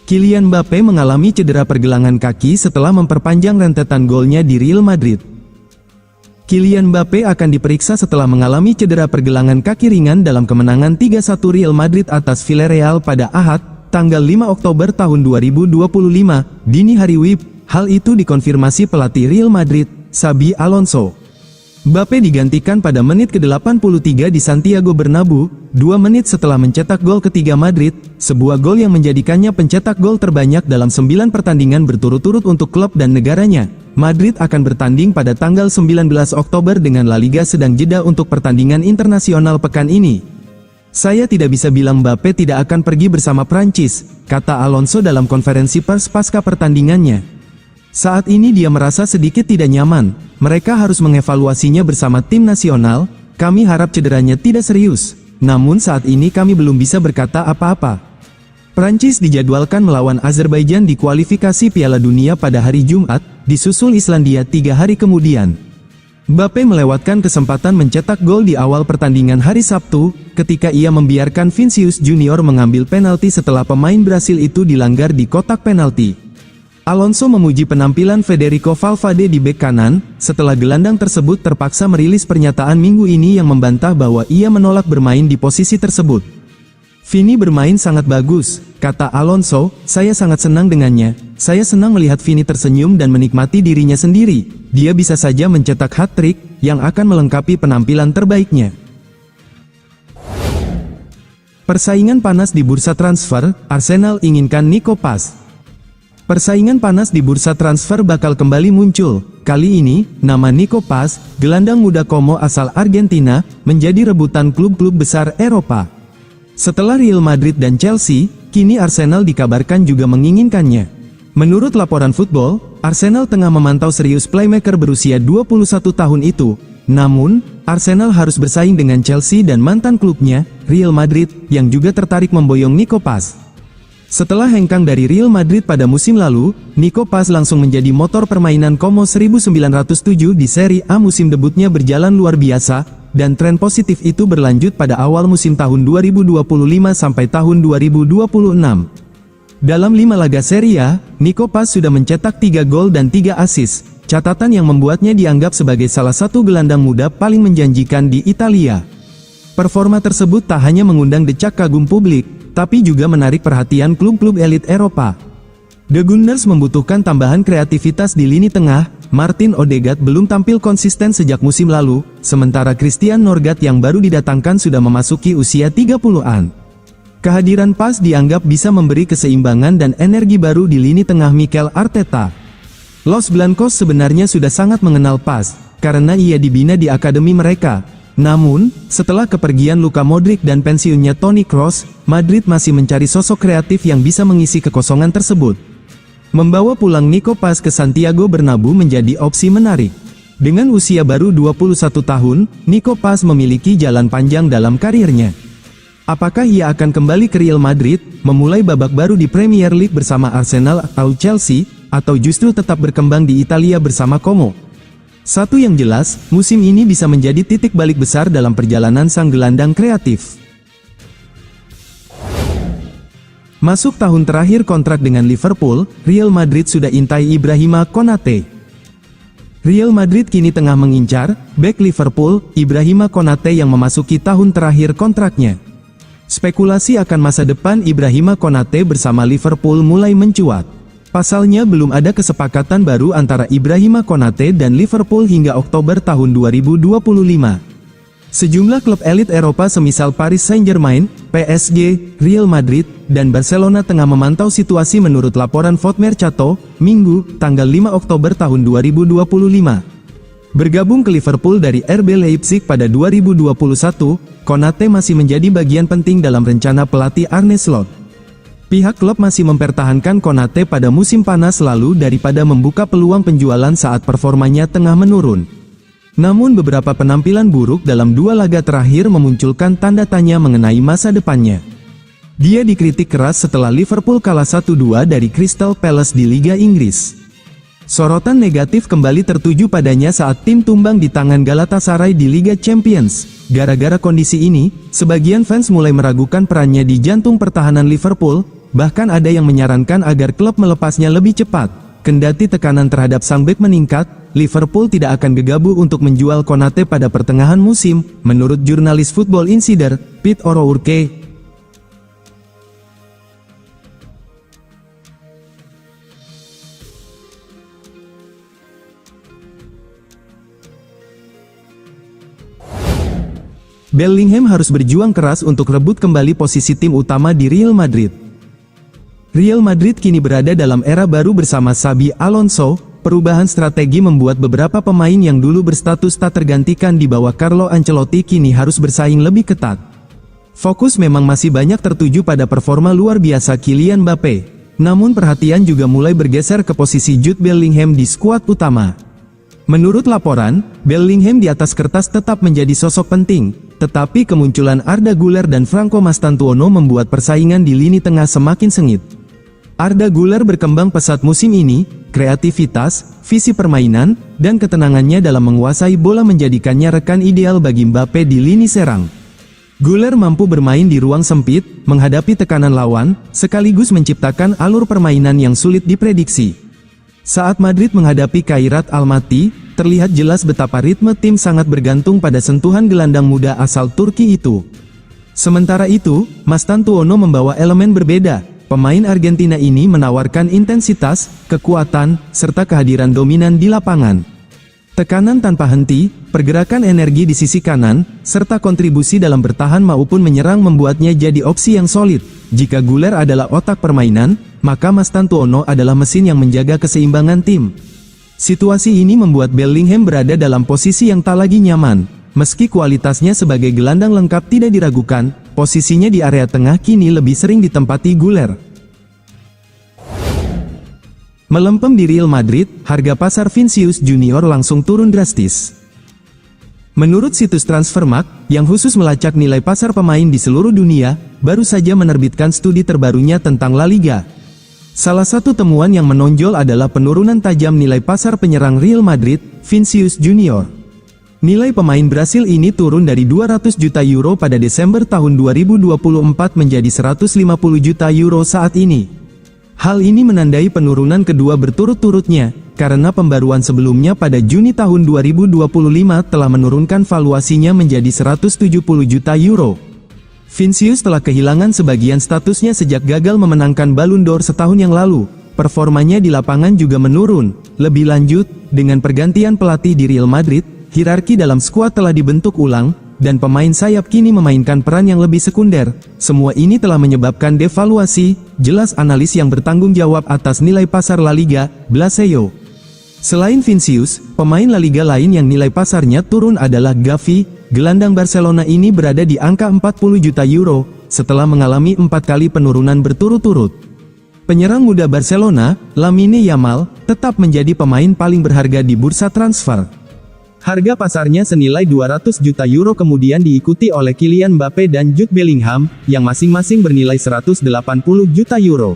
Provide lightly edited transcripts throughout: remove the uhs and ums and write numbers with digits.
Kylian Mbappé mengalami cedera pergelangan kaki setelah memperpanjang rentetan golnya di Real Madrid. Kylian Mbappé akan diperiksa setelah mengalami cedera pergelangan kaki ringan dalam kemenangan 3-1 Real Madrid atas Villarreal pada Ahad, tanggal 5 Oktober tahun 2025, dini hari WIB. Hal itu dikonfirmasi pelatih Real Madrid, Xabi Alonso. Mbappé digantikan pada menit ke-83 di Santiago Bernabeu, 2 menit setelah mencetak gol ketiga Madrid, sebuah gol yang menjadikannya pencetak gol terbanyak dalam 9 pertandingan berturut-turut untuk klub dan negaranya. Madrid akan bertanding pada tanggal 19 Oktober dengan La Liga sedang jeda untuk pertandingan internasional pekan ini. Saya tidak bisa bilang Mbappé tidak akan pergi bersama Prancis, kata Alonso dalam konferensi pers pasca pertandingannya. Saat ini dia merasa sedikit tidak nyaman, mereka harus mengevaluasinya bersama tim nasional, kami harap cederanya tidak serius, namun saat ini kami belum bisa berkata apa-apa. Prancis dijadwalkan melawan Azerbaijan di kualifikasi Piala Dunia pada hari Jumat, disusul Islandia 3 hari kemudian. Mbappé melewatkan kesempatan mencetak gol di awal pertandingan hari Sabtu, ketika ia membiarkan Vinicius Junior mengambil penalti setelah pemain Brasil itu dilanggar di kotak penalti. Alonso memuji penampilan Federico Valverde di bek kanan, setelah gelandang tersebut terpaksa merilis pernyataan minggu ini yang membantah bahwa ia menolak bermain di posisi tersebut. Vini bermain sangat bagus, kata Alonso, saya sangat senang dengannya, saya senang melihat Vini tersenyum dan menikmati dirinya sendiri, dia bisa saja mencetak hat-trick, yang akan melengkapi penampilan terbaiknya. Persaingan panas di bursa transfer, Arsenal inginkan Nico Paz. Persaingan panas di bursa transfer bakal kembali muncul. Kali ini, nama Nico Paz, gelandang muda Como asal Argentina, menjadi rebutan klub-klub besar Eropa. Setelah Real Madrid dan Chelsea, kini Arsenal dikabarkan juga menginginkannya. Menurut laporan Football, Arsenal tengah memantau serius playmaker berusia 21 tahun itu. Namun, Arsenal harus bersaing dengan Chelsea dan mantan klubnya, Real Madrid, yang juga tertarik memboyong Nico Paz. Setelah hengkang dari Real Madrid pada musim lalu, Nico Paz langsung menjadi motor permainan Como 1907 di Serie A. Musim debutnya berjalan luar biasa, dan tren positif itu berlanjut pada awal musim tahun 2025 sampai tahun 2026. Dalam 5 laga Serie A, Nico Paz sudah mencetak 3 gol dan 3 assist, catatan yang membuatnya dianggap sebagai salah satu gelandang muda paling menjanjikan di Italia. Performa tersebut tak hanya mengundang decak kagum publik, tapi juga menarik perhatian klub-klub elit Eropa. The Gunners membutuhkan tambahan kreativitas di lini tengah. Martin Odegaard belum tampil konsisten sejak musim lalu, sementara Christian Norgard yang baru didatangkan sudah memasuki usia 30-an. Kehadiran Paz dianggap bisa memberi keseimbangan dan energi baru di lini tengah Mikel Arteta. Los Blancos sebenarnya sudah sangat mengenal Paz, karena ia dibina di akademi mereka. Namun, setelah kepergian Luka Modric dan pensiunnya Toni Kroos, Madrid masih mencari sosok kreatif yang bisa mengisi kekosongan tersebut. Membawa pulang Nico Paz ke Santiago Bernabeu menjadi opsi menarik. Dengan usia baru 21 tahun, Nico Paz memiliki jalan panjang dalam karirnya. Apakah ia akan kembali ke Real Madrid, memulai babak baru di Premier League bersama Arsenal atau Chelsea, atau justru tetap berkembang di Italia bersama Como? Satu yang jelas, musim ini bisa menjadi titik balik besar dalam perjalanan sang gelandang kreatif. Masuk tahun terakhir kontrak dengan Liverpool, Real Madrid sudah intai Ibrahima Konate. Real Madrid kini tengah mengincar bek Liverpool, Ibrahima Konate yang memasuki tahun terakhir kontraknya. Spekulasi akan masa depan Ibrahima Konate bersama Liverpool mulai mencuat. Pasalnya belum ada kesepakatan baru antara Ibrahima Konate dan Liverpool hingga Oktober tahun 2025. Sejumlah klub elit Eropa semisal Paris Saint-Germain, PSG, Real Madrid, dan Barcelona tengah memantau situasi menurut laporan Foot Mercato, Minggu, tanggal 5 Oktober tahun 2025. Bergabung ke Liverpool dari RB Leipzig pada 2021, Konate masih menjadi bagian penting dalam rencana pelatih Arne Slot. Pihak klub masih mempertahankan Konate pada musim panas lalu daripada membuka peluang penjualan saat performanya tengah menurun. Namun beberapa penampilan buruk dalam 2 laga terakhir memunculkan tanda tanya mengenai masa depannya. Dia dikritik keras setelah Liverpool kalah 1-2 dari Crystal Palace di Liga Inggris. Sorotan negatif kembali tertuju padanya saat tim tumbang di tangan Galatasaray di Liga Champions. Gara-gara kondisi ini, sebagian fans mulai meragukan perannya di jantung pertahanan Liverpool. bahkan ada yang menyarankan agar klub melepasnya lebih cepat. Kendati tekanan terhadap sang bek meningkat, Liverpool tidak akan gegabah untuk menjual Konate pada pertengahan musim, menurut jurnalis Football Insider, Pete O'Rourke. Bellingham harus berjuang keras untuk rebut kembali posisi tim utama di Real Madrid. Real Madrid kini berada dalam era baru bersama Xabi Alonso. Perubahan strategi membuat beberapa pemain yang dulu berstatus tak tergantikan di bawah Carlo Ancelotti kini harus bersaing lebih ketat. Fokus memang masih banyak tertuju pada performa luar biasa Kylian Mbappe. Namun perhatian juga mulai bergeser ke posisi Jude Bellingham di skuad utama. Menurut laporan, Bellingham di atas kertas tetap menjadi sosok penting, tetapi kemunculan Arda Güler dan Franco Mastantuono membuat persaingan di lini tengah semakin sengit. Arda Güler berkembang pesat musim ini, kreativitas, visi permainan, dan ketenangannya dalam menguasai bola menjadikannya rekan ideal bagi Mbappe di lini serang. Güler mampu bermain di ruang sempit, menghadapi tekanan lawan, sekaligus menciptakan alur permainan yang sulit diprediksi. Saat Madrid menghadapi Khairat Almaty, terlihat jelas betapa ritme tim sangat bergantung pada sentuhan gelandang muda asal Turki itu. Sementara itu, Mastantuono membawa elemen berbeda. Pemain Argentina ini menawarkan intensitas, kekuatan, serta kehadiran dominan di lapangan. Tekanan tanpa henti, pergerakan energi di sisi kanan, serta kontribusi dalam bertahan maupun menyerang membuatnya jadi opsi yang solid. Jika Güler adalah otak permainan, maka Mastantuono adalah mesin yang menjaga keseimbangan tim. Situasi ini membuat Bellingham berada dalam posisi yang tak lagi nyaman. Meski kualitasnya sebagai gelandang lengkap tidak diragukan, posisinya di area tengah kini lebih sering ditempati Güler. Melempem di Real Madrid, harga pasar Vinicius Junior langsung turun drastis. Menurut situs Transfermarkt, yang khusus melacak nilai pasar pemain di seluruh dunia, baru saja menerbitkan studi terbarunya tentang La Liga. Salah satu temuan yang menonjol adalah penurunan tajam nilai pasar penyerang Real Madrid, Vinicius Junior. Nilai pemain Brasil ini turun dari 200 juta euro pada Desember tahun 2024 menjadi 150 juta euro saat ini. Hal ini menandai penurunan kedua berturut-turutnya, karena pembaruan sebelumnya pada Juni tahun 2025 telah menurunkan valuasinya menjadi 170 juta euro. Vinicius telah kehilangan sebagian statusnya sejak gagal memenangkan Ballon d'Or setahun yang lalu. Performanya di lapangan juga menurun. Lebih lanjut, dengan pergantian pelatih di Real Madrid, hierarki dalam skuad telah dibentuk ulang, dan pemain sayap kini memainkan peran yang lebih sekunder. Semua ini telah menyebabkan devaluasi, jelas analis yang bertanggung jawab atas nilai pasar La Liga, Blaseo. Selain Vinicius, pemain La Liga lain yang nilai pasarnya turun adalah Gavi. Gelandang Barcelona ini berada di angka 40 juta euro, setelah mengalami 4 kali penurunan berturut-turut. Penyerang muda Barcelona, Lamine Yamal, tetap menjadi pemain paling berharga di bursa transfer. Harga pasarnya senilai 200 juta euro kemudian diikuti oleh Kylian Mbappe dan Jude Bellingham, yang masing-masing bernilai 180 juta euro.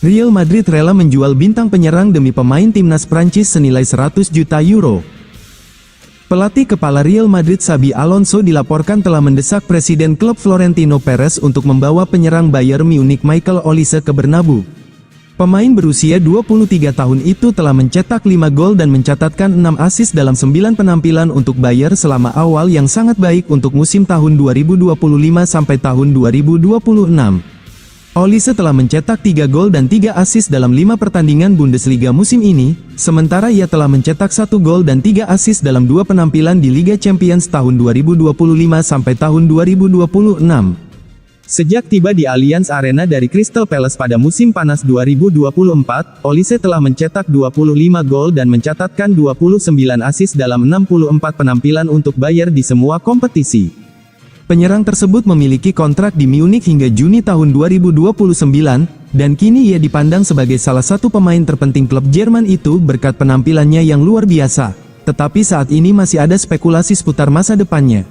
Real Madrid rela menjual bintang penyerang demi pemain timnas Prancis senilai 100 juta euro. Pelatih kepala Real Madrid Xabi Alonso dilaporkan telah mendesak Presiden klub Florentino Perez untuk membawa penyerang Bayern Munich Michael Olise ke Bernabeu. Pemain berusia 23 tahun itu telah mencetak 5 gol dan mencatatkan 6 assist dalam 9 penampilan untuk Bayern selama awal yang sangat baik untuk musim tahun 2025 sampai tahun 2026. Olise telah mencetak 3 gol dan 3 assist dalam 5 pertandingan Bundesliga musim ini, sementara ia telah mencetak 1 gol dan 3 assist dalam 2 penampilan di Liga Champions tahun 2025 sampai tahun 2026. Sejak tiba di Allianz Arena dari Crystal Palace pada musim panas 2024, Olise telah mencetak 25 gol dan mencatatkan 29 assist dalam 64 penampilan untuk Bayern di semua kompetisi. Penyerang tersebut memiliki kontrak di Munich hingga Juni tahun 2029, dan kini ia dipandang sebagai salah satu pemain terpenting klub Jerman itu berkat penampilannya yang luar biasa. Tetapi saat ini masih ada spekulasi seputar masa depannya.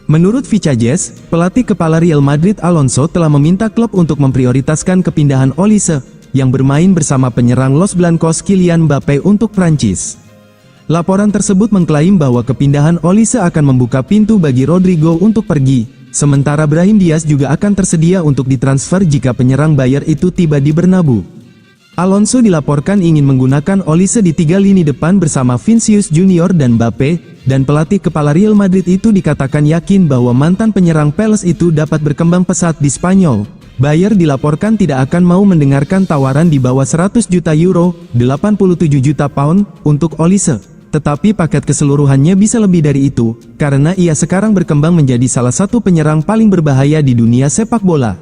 Menurut Vicajes, pelatih kepala Real Madrid Alonso telah meminta klub untuk memprioritaskan kepindahan Olise, yang bermain bersama penyerang Los Blancos Kylian Mbappe untuk Prancis. Laporan tersebut mengklaim bahwa kepindahan Olise akan membuka pintu bagi Rodrigo untuk pergi. Sementara Brahim Diaz juga akan tersedia untuk ditransfer jika penyerang Bayer itu tiba di Bernabeu. Alonso dilaporkan ingin menggunakan Olise di 3 lini depan bersama Vinicius Junior dan Mbappe, dan pelatih kepala Real Madrid itu dikatakan yakin bahwa mantan penyerang Palace itu dapat berkembang pesat di Spanyol. Bayer dilaporkan tidak akan mau mendengarkan tawaran di bawah 100 juta euro, 87 juta pound, untuk Olise. Tetapi paket keseluruhannya bisa lebih dari itu, karena ia sekarang berkembang menjadi salah satu penyerang paling berbahaya di dunia sepak bola.